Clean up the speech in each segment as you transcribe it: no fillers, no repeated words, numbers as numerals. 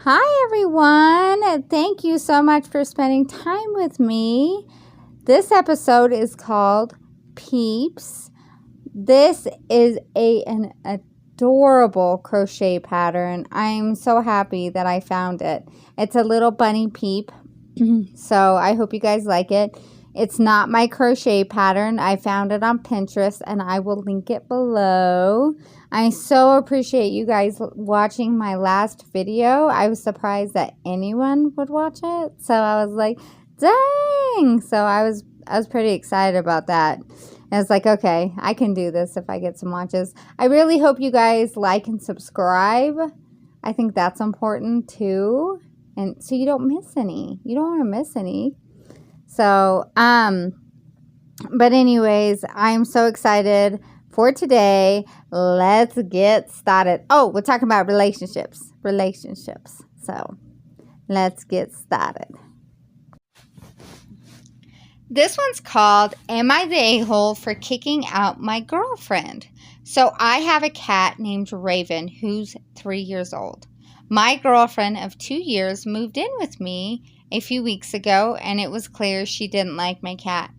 Hi everyone! Thank you so much for spending time with me. This episode is called Peeps. This is an adorable crochet pattern. I'm so happy that I found it. It's a little bunny peep, so I hope you guys like it. It's not my crochet pattern. I found it on Pinterest and I will link it below. I so appreciate you guys watching my last video. I was surprised that anyone would watch it. So I was like, dang. So I was pretty excited about that. I was like, okay, I can do this if I get some watches. I really hope you guys like and subscribe. I think that's important too. And so you don't miss any. You don't want to miss any. So, but anyways, I'm so excited for today. Let's get started. Oh, we're talking about relationships. So, let's get started. This one's called, Am I the A-hole for kicking out my girlfriend? So, I have a cat named Raven who's 3 years old. My girlfriend of 2 years moved in with me a few weeks ago, and it was clear she didn't like my cat.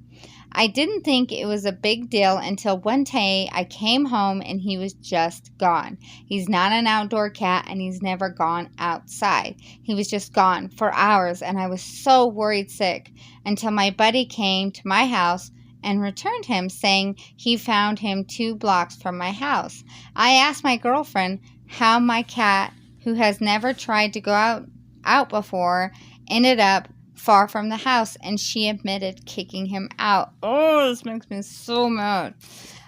I didn't think it was a big deal until one day I came home and he was just gone. He's not an outdoor cat and he's never gone outside. He was just gone for hours and I was so worried sick until my buddy came to my house and returned him, saying he found him 2 blocks from my house. I asked my girlfriend how my cat, who has never tried to go out before, ended up far from the house, and she admitted kicking him out. Oh, this makes me so mad.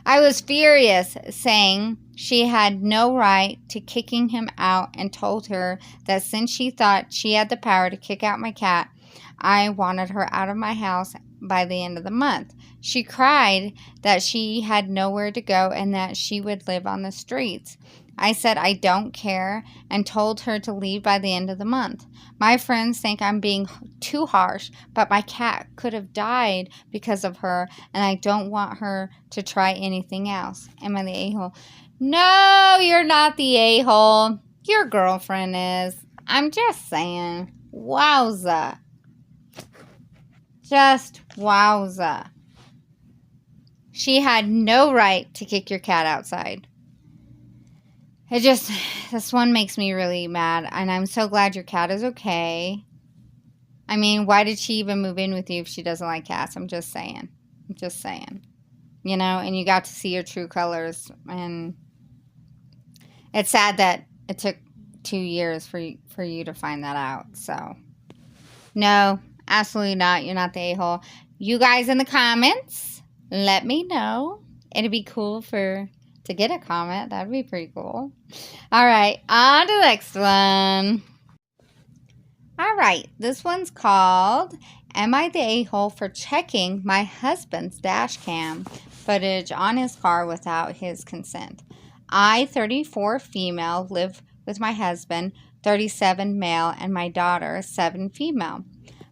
I was furious, saying she had no right to kicking him out, and told her that since she thought she had the power to kick out my cat, I wanted her out of my house by the end of the month. She cried that she had nowhere to go and that she would live on the streets. I said I don't care and told her to leave by the end of the month. My friends think I'm being too harsh, but my cat could have died because of her, and I don't want her to try anything else. Am I the a-hole? No, you're not the a-hole. Your girlfriend is. I'm just saying. Wowza. Just wowza. She had no right to kick your cat outside. This one makes me really mad, and I'm so glad your cat is okay. I mean, why did she even move in with you if she doesn't like cats? I'm just saying. You know, and you got to see your true colors, and it's sad that it took 2 years for you to find that out. So, no, absolutely not. You're not the a-hole. You guys in the comments, let me know. It'd be cool to get a comment. That'd be pretty cool. All right, on to the next one. All right, this one's called, Am I the a-hole for checking my husband's dash cam footage on his car without his consent? I, 34 female, live with my husband, 37 male, and my daughter, 7 female.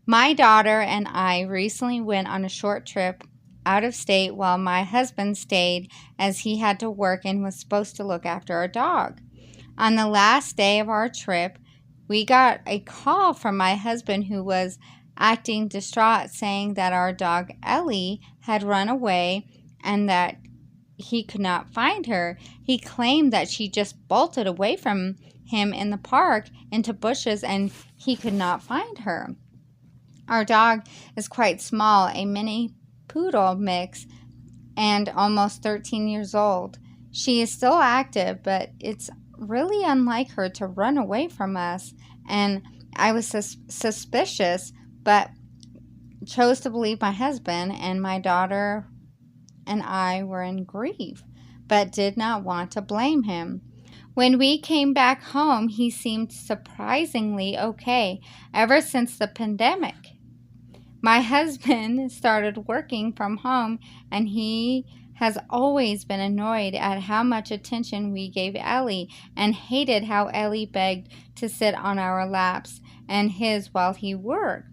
My daughter and I recently went on a short trip out of state while my husband stayed, as he had to work and was supposed to look after our dog. On the last day of our trip, we got a call from my husband, who was acting distraught, saying that our dog Ellie had run away and that he could not find her. He claimed that she just bolted away from him in the park into bushes and he could not find her. Our dog is quite small, a mini poodle mix, and almost 13 years old. She is still active, but it's really unlike her to run away from us, and I was suspicious, but chose to believe my husband, and my daughter and I were in grief, but did not want to blame him. When we came back home, he seemed surprisingly okay ever since the pandemic. My husband started working from home, and he has always been annoyed at how much attention we gave Ellie and hated how Ellie begged to sit on our laps and his while he worked.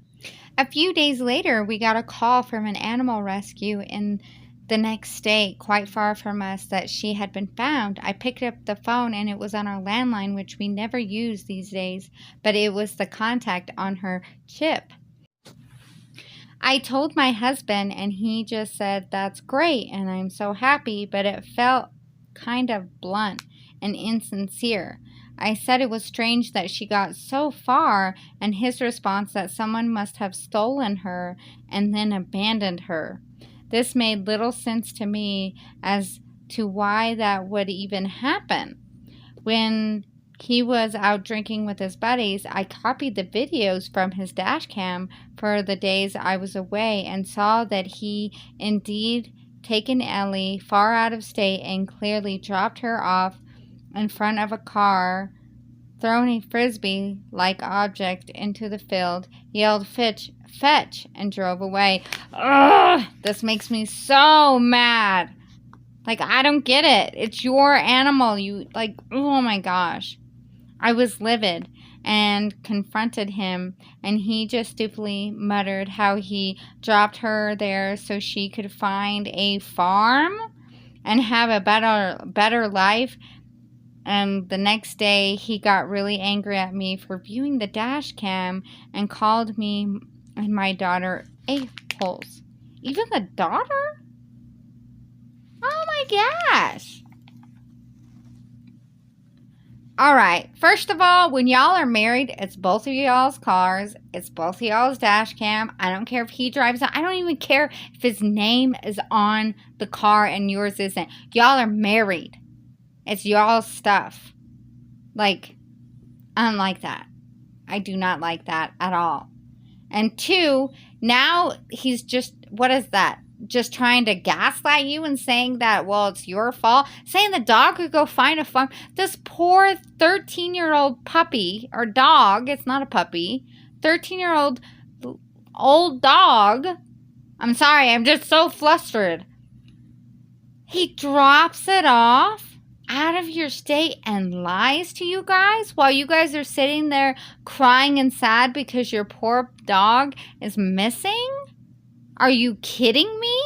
A few days later, we got a call from an animal rescue in the next state, quite far from us, that she had been found. I picked up the phone and it was on our landline, which we never use these days, but it was the contact on her chip. I told my husband and he just said, "That's great and I'm so happy," but it felt kind of blunt and insincere. I said it was strange that she got so far, and his response that someone must have stolen her and then abandoned her. This made little sense to me as to why that would even happen. When he was out drinking with his buddies, I copied the videos from his dash cam for the days I was away and saw that he indeed taken Ellie far out of state and clearly dropped her off in front of a car, thrown a frisbee-like object into the field, yelled "Fetch, fetch," and drove away. Ugh! This makes me so mad. Like, I don't get it. It's your animal. You, like, oh my gosh. I was livid and confronted him, and he just stupidly muttered how he dropped her there so she could find a farm and have a better life. And the next day, he got really angry at me for viewing the dash cam and called me and my daughter a-holes. Even the daughter? Oh my gosh. Alright, first of all, when y'all are married, it's both of y'all's cars. It's both of y'all's dash cam. I don't care if he drives it. I don't even care if his name is on the car and yours isn't. Y'all are married. It's y'all's stuff. Like, I don't like that. I do not like that at all. And two, now he's just, what is that? Just trying to gaslight you and saying that, well, it's your fault. Saying the dog could go find a farm. This poor 13-year-old puppy or dog, it's not a puppy, 13-year-old old dog. I'm sorry, I'm just so flustered. He drops it off out of your state and lies to you guys while you guys are sitting there crying and sad because your poor dog is missing? Are you kidding me?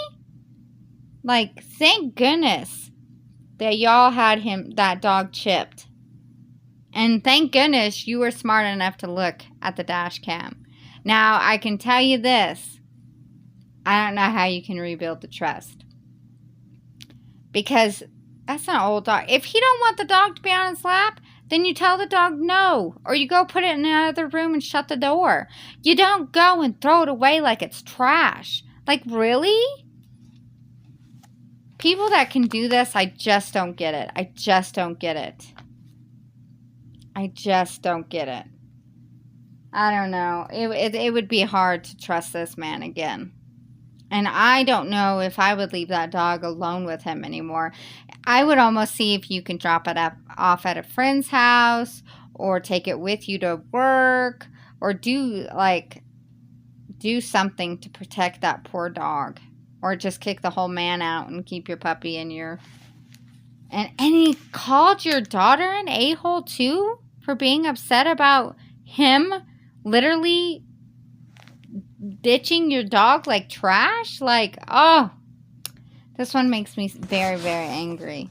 Like, thank goodness that y'all had that dog chipped. And thank goodness you were smart enough to look at the dash cam. Now, I can tell you this. I don't know how you can rebuild the trust. Because that's an old dog. If you don't want the dog to be on his lap, then you tell the dog no. Or you go put it in another room and shut the door. You don't go and throw it away like it's trash. Like, really? People that can do this, I just don't get it. I just don't get it. I just don't get it. I don't know. It would be hard to trust this man again. And I don't know if I would leave that dog alone with him anymore. I would almost see if you can drop it off at a friend's house or take it with you to work or do something to protect that poor dog. Or just kick the whole man out and keep your puppy in your... And he called your daughter an a-hole too for being upset about him literally ditching your dog like trash? Like, oh, this one makes me very, very angry.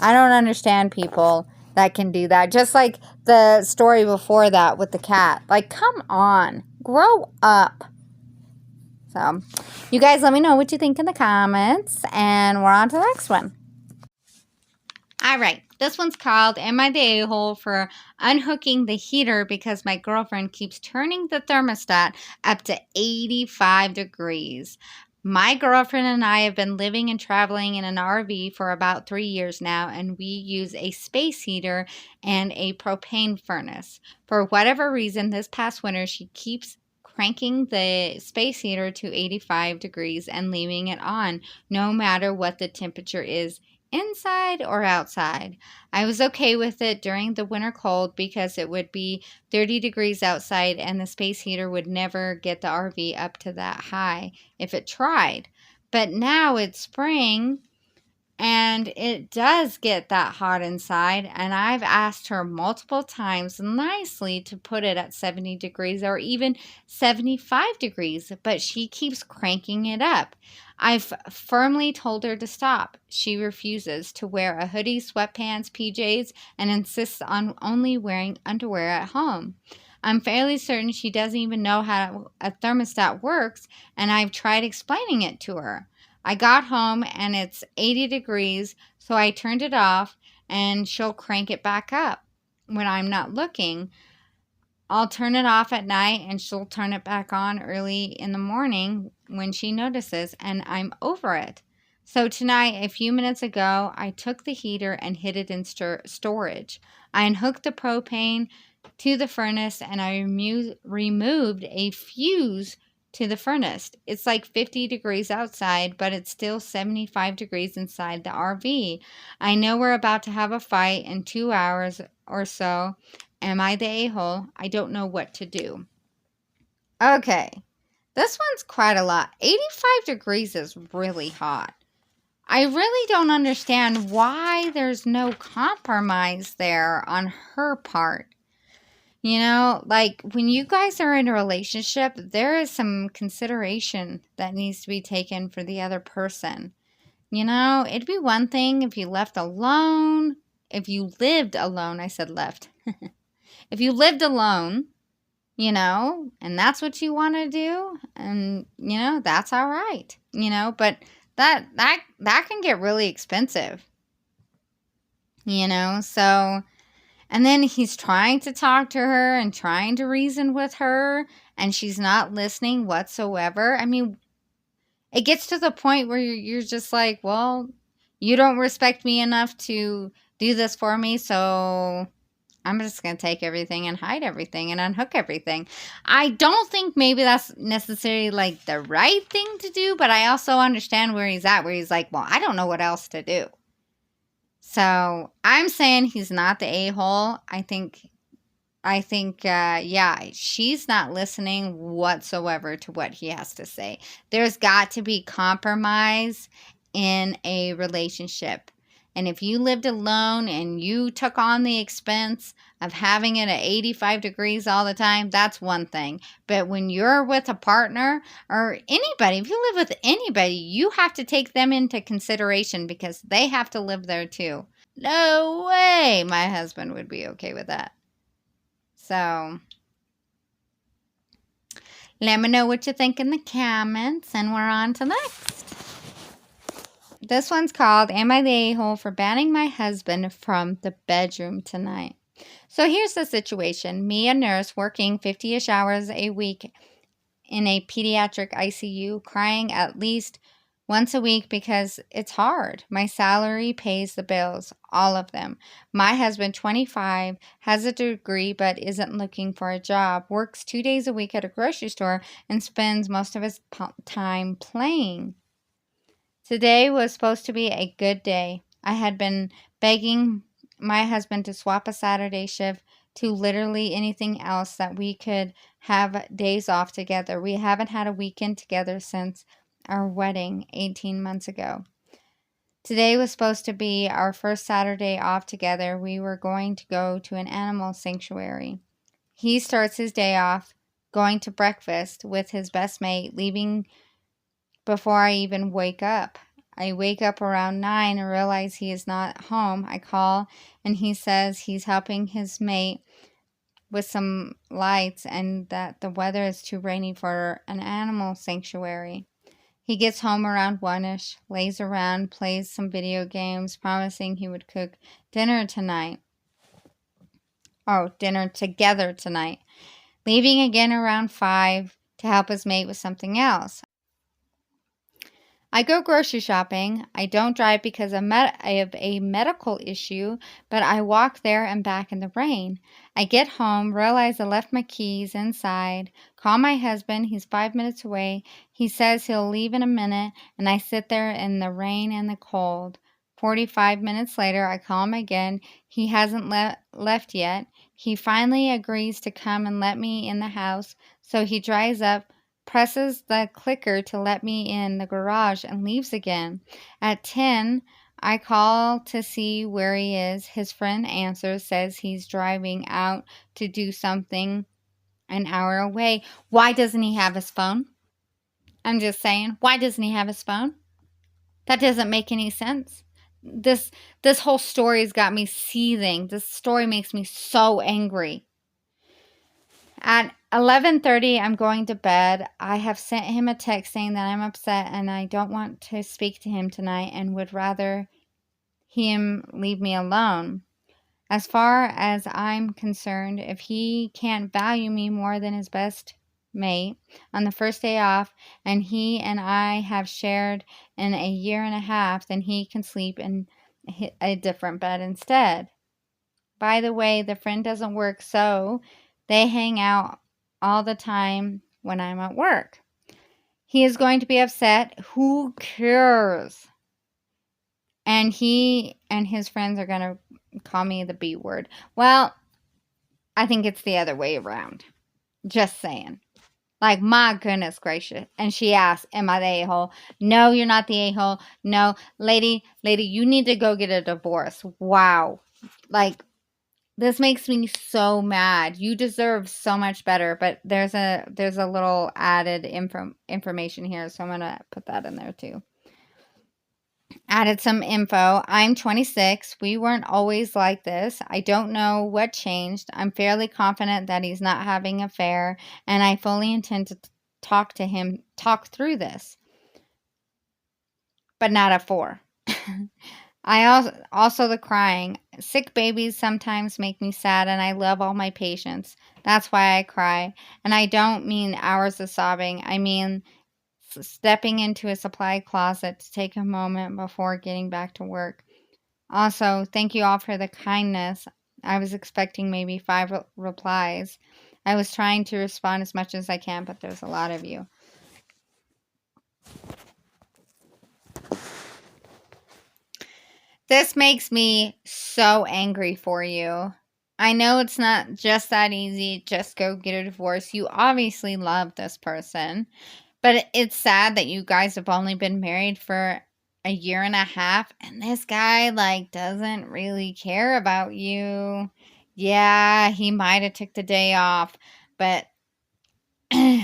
I don't understand people that can do that. Just like the story before that with the cat. Like, come on. Grow up. So, you guys let me know what you think in the comments. And we're on to the next one. Alright, this one's called Am I the A-hole for unhooking the heater because my girlfriend keeps turning the thermostat up to 85 degrees. My girlfriend and I have been living and traveling in an RV for about 3 years now, and we use a space heater and a propane furnace. For whatever reason, this past winter, she keeps cranking the space heater to 85 degrees and leaving it on, no matter what the temperature is inside or outside. I was okay with it during the winter cold because it would be 30 degrees outside and the space heater would never get the RV up to that high if it tried. But now it's spring And it does get that hot inside. And I've asked her multiple times nicely to put it at 70 degrees or even 75 degrees, but she keeps cranking it up. I've firmly told her to stop. She refuses to wear a hoodie, sweatpants, PJs, and insists on only wearing underwear at home. I'm fairly certain she doesn't even know how a thermostat works, and I've tried explaining it to her. I got home and it's 80 degrees, so I turned it off and she'll crank it back up when I'm not looking. I'll turn it off at night and she'll turn it back on early in the morning when she notices, and I'm over it. So tonight, a few minutes ago, I took the heater and hid it in storage. I unhooked the propane to the furnace and I removed a fuse to the furnace. It's like 50 degrees outside, but it's still 75 degrees inside the RV. I know we're about to have a fight in 2 hours or so. Am I the a-hole? I don't know what to do. Okay, this one's quite a lot. 85 degrees is really hot. I really don't understand why there's no compromise there on her part. You know, like when you guys are in a relationship, there is some consideration that needs to be taken for the other person. You know, it'd be one thing if you left alone, if you lived alone. I said left. If you lived alone, you know, and that's what you want to do, and you know, that's all right. You know, but that can get really expensive. You know, so and then he's trying to talk to her and trying to reason with her, and she's not listening whatsoever. I mean, it gets to the point where you're just like, well, you don't respect me enough to do this for me, so I'm just going to take everything and hide everything and unhook everything. I don't think maybe that's necessarily like the right thing to do, but I also understand where he's at, where he's like, well, I don't know what else to do. So I'm saying he's not the a-hole. I think, yeah, she's not listening whatsoever to what he has to say. There's got to be compromise in a relationship. And if you lived alone and you took on the expense of having it at 85 degrees all the time, that's one thing. But when you're with a partner or anybody, if you live with anybody, you have to take them into consideration because they have to live there too. No way my husband would be okay with that. So let me know what you think in the comments, and we're on to next. This one's called, Am I the a-hole for banning my husband from the bedroom tonight? So here's the situation. Me, a nurse working 50-ish hours a week in a pediatric ICU, crying at least once a week because it's hard. My salary pays the bills, all of them. My husband, 25, has a degree but isn't looking for a job, works 2 days a week at a grocery store, and spends most of his time playing. Today was supposed to be a good day. I had been begging my husband to swap a Saturday shift to literally anything else that we could have days off together. We haven't had a weekend together since our wedding 18 months ago. Today was supposed to be our first Saturday off together. We were going to go to an animal sanctuary. He starts his day off going to breakfast with his best mate, leaving before I even wake up. I wake up around 9 and realize he is not home. I call and he says he's helping his mate with some lights and that the weather is too rainy for an animal sanctuary. He gets home around 1-ish, lays around, plays some video games, promising he would cook dinner tonight. Oh, dinner together tonight. Leaving again around 5 to help his mate with something else. I go grocery shopping. I don't drive because I have a medical issue, but I walk there and back in the rain. I get home, realize I left my keys inside, call my husband. He's 5 minutes away. He says he'll leave in a minute, and I sit there in the rain and the cold. 45 minutes later, I call him again. He hasn't left yet. He finally agrees to come and let me in the house, so he dries up, presses the clicker to let me in the garage, and leaves again. At 10, I call to see where he is. His friend answers, says he's driving out to do something an hour away. Why doesn't he have his phone? I'm just saying, why doesn't he have his phone? That doesn't make any sense. This whole story's got me seething. This story makes me so angry. At 11:30, I'm going to bed. I have sent him a text saying that I'm upset and I don't want to speak to him tonight and would rather him leave me alone. As far as I'm concerned, if he can't value me more than his best mate on the first day off, and he and I have shared in a year and a half, then he can sleep in a different bed instead. By the way, the friend doesn't work, so they hang out all the time when I'm at work. He is going to be upset. Who cares? And he and his friends are going to call me the B word. Well, I think it's the other way around. Just saying. Like, my goodness gracious. And she asked, am I the a-hole? No, you're not the a-hole. No, lady, you need to go get a divorce. Wow. Like, this makes me so mad. You deserve so much better. But there's a little added information here, so I'm going to put that in there too. Added some info. I'm 26. We weren't always like this. I don't know what changed. I'm fairly confident that he's not having an affair, and I fully intend to talk through this. But not at 4. I also the crying. Sick babies sometimes make me sad, and I love all my patients. That's why I cry. And I don't mean hours of sobbing. I mean stepping into a supply closet to take a moment before getting back to work. Also, thank you all for the kindness. I was expecting maybe 5 replies. I was trying to respond as much as I can, but there's a lot of you. This makes me so angry for you. I know it's not just that easy. Just go get a divorce. You obviously love this person. But it's sad that you guys have only been married for a year and a half. And this guy, like, doesn't really care about you. Yeah, he might have took the day off. But, you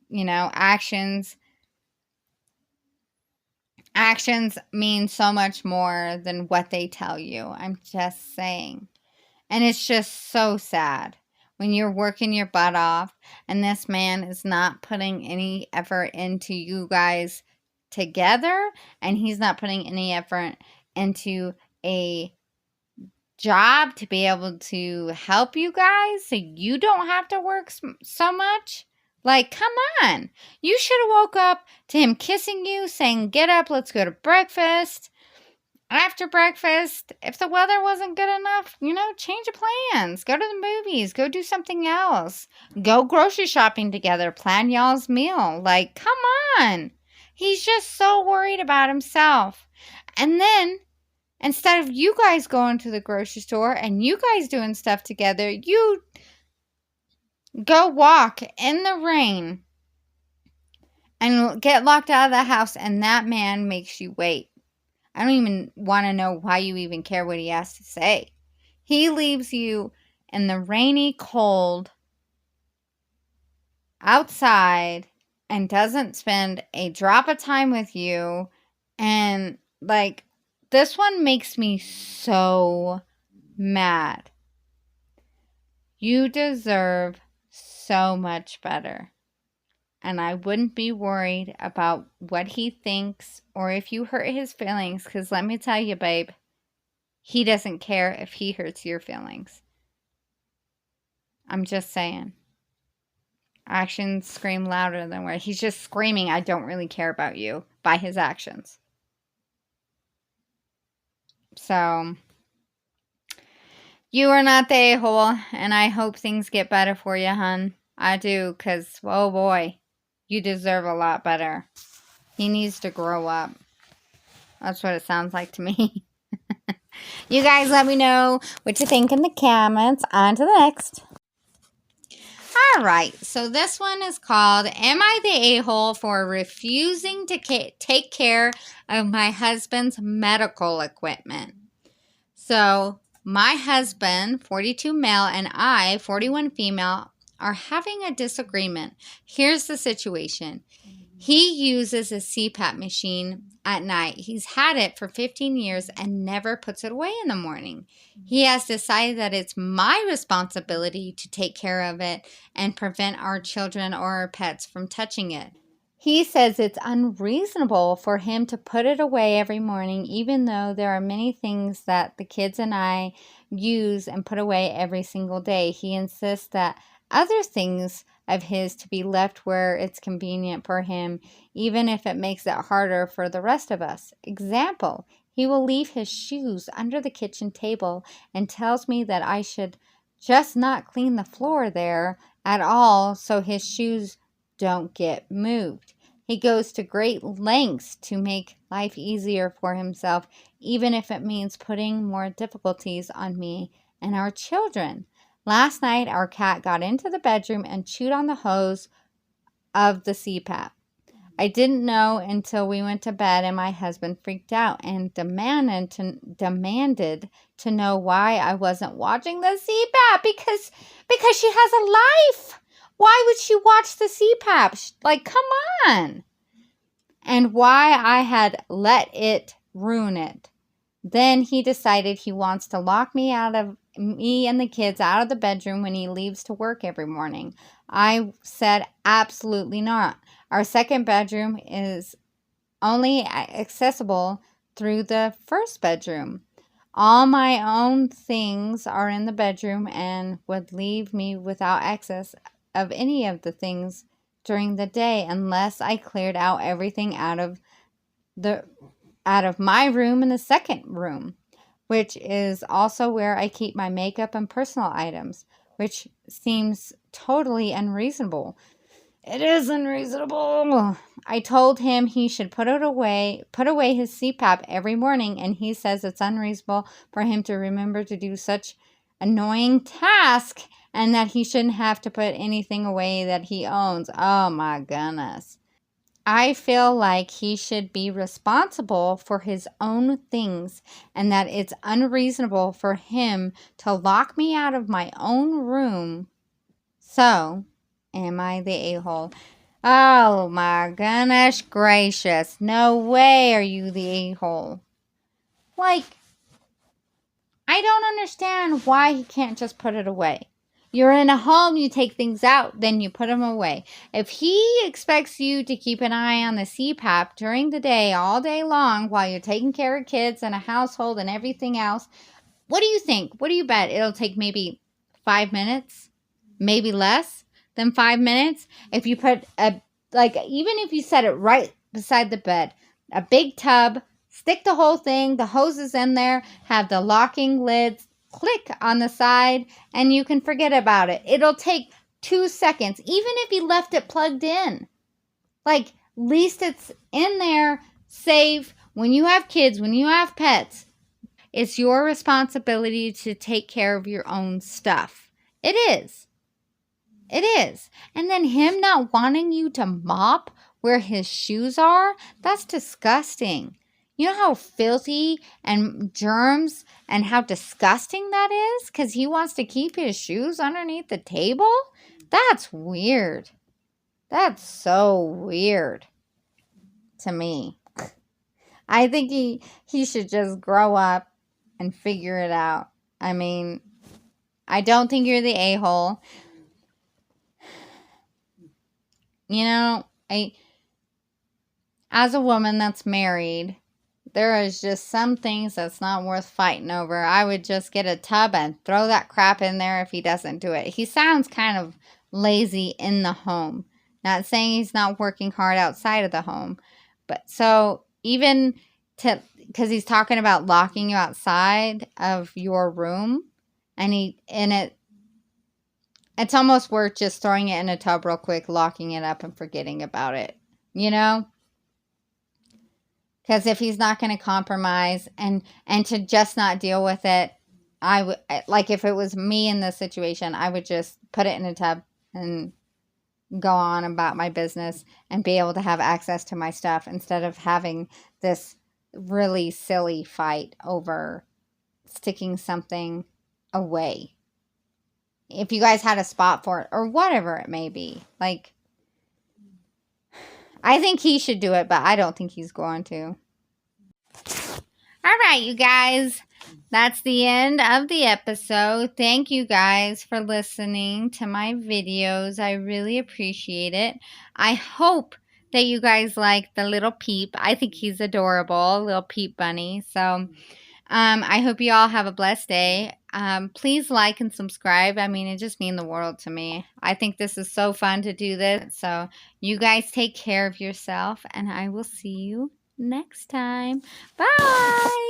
know, actions mean so much more than what they tell you. I'm just saying. And it's just so sad when you're working your butt off and this man is not putting any effort into you guys together, and he's not putting any effort into a job to be able to help you guys so you don't have to work so much. Like, come on. You should have woke up to him kissing you, saying, get up, let's go to breakfast. After breakfast, if the weather wasn't good enough, you know, change of plans. Go to the movies. Go do something else. Go grocery shopping together. Plan y'all's meal. Like, come on. He's just so worried about himself. And then, instead of you guys going to the grocery store and you guys doing stuff together, you go walk in the rain and get locked out of the house, and that man makes you wait. I don't even want to know why you even care what he has to say. He leaves you in the rainy cold outside and doesn't spend a drop of time with you. And, like, this one makes me so mad. You deserve so much better. And I wouldn't be worried about what he thinks or if you hurt his feelings. Because let me tell you, babe, he doesn't care if he hurts your feelings. I'm just saying. Actions scream louder than words. He's just screaming, I don't really care about you, by his actions. So, you are not the a-hole, and I hope things get better for you, hun. I do, because, oh boy, you deserve a lot better. He needs to grow up. That's what it sounds like to me. You guys let me know what you think in the comments. On to the next. All right, so this one is called, Am I the A-hole for refusing to take care of my husband's medical equipment? So my husband, 42 male, and I, 41 female, are having a disagreement. Here's the situation. He uses a CPAP machine at night. He's had it for 15 years and never puts it away in the morning. He has decided that it's my responsibility to take care of it and prevent our children or our pets from touching it. He says it's unreasonable for him to put it away every morning, even though there are many things that the kids and I use and put away every single day. He insists that other things of his to be left where it's convenient for him, even if it makes it harder for the rest of us. Example, he will leave his shoes under the kitchen table and tells me that I should just not clean the floor there at all so his shoes don't get moved. He goes to great lengths to make life easier for himself, even if it means putting more difficulties on me and our children. Last night, our cat got into the bedroom and chewed on the hose of the CPAP. I didn't know until we went to bed, and my husband freaked out and demanded to know why I wasn't watching the CPAP because she has a life. Why would she watch the CPAP? Like, come on. And why I had let it ruin it. Then he decided he wants to lock me and the kids out of the bedroom when he leaves to work every morning. I said absolutely not. Our second bedroom is only accessible through the first bedroom. All my own things are in the bedroom and would leave me without access of any of the things during the day unless I cleared out everything out of my room and the second room, which is also where I keep my makeup and personal items, which seems totally unreasonable. It is unreasonable. I told him he should put away his CPAP every morning, and he says it's unreasonable for him to remember to do such annoying task and that he shouldn't have to put anything away that he owns. Oh my goodness. I feel like he should be responsible for his own things and that it's unreasonable for him to lock me out of my own room. So, am I the a-hole? Oh my goodness gracious. No way are you the a-hole. Like, I don't understand why he can't just put it away. You're in a home, you take things out, then you put them away. If he expects you to keep an eye on the CPAP during the day, all day long, while you're taking care of kids and a household and everything else, what do you think? What do you bet? It'll take maybe 5 minutes? Maybe less than 5 minutes? If you put even if you set it right beside the bed, a big tub, stick the whole thing, the hoses in there, have the locking lids, click on the side, and you can forget about it. It'll take 2 seconds, even if you left it plugged in. Like, at least it's in there, safe. When you have kids, when you have pets, it's your responsibility to take care of your own stuff. It is. It is. And then him not wanting you to mop where his shoes are, that's disgusting. You know how filthy and germs and how disgusting that is? Because he wants to keep his shoes underneath the table? That's weird. That's so weird to me. I think he should just grow up and figure it out. I mean, I don't think you're the a-hole. You know, as a woman that's married, there is just some things that's not worth fighting over. I would just get a tub and throw that crap in there if he doesn't do it. He sounds kind of lazy in the home. Not saying he's not working hard outside of the home. But so even because he's talking about locking you outside of your room, and it's almost worth just throwing it in a tub real quick, locking it up and forgetting about it. You know? Because if he's not going to compromise and to just not deal with it, I would, like if it was me in this situation, I would just put it in a tub, and go on about my business and be able to have access to my stuff instead of having this really silly fight over sticking something away. If you guys had a spot for it or whatever it may be. Like, I think he should do it, but I don't think he's going to. All right, you guys. That's the end of the episode. Thank you guys for listening to my videos. I really appreciate it. I hope that you guys like the little Peep. I think he's adorable, little Peep Bunny. So I hope you all have a blessed day. Please like and subscribe. I mean, it just means the world to me. I think this is so fun to do this. So you guys take care of yourself, and I will see you next time. Bye.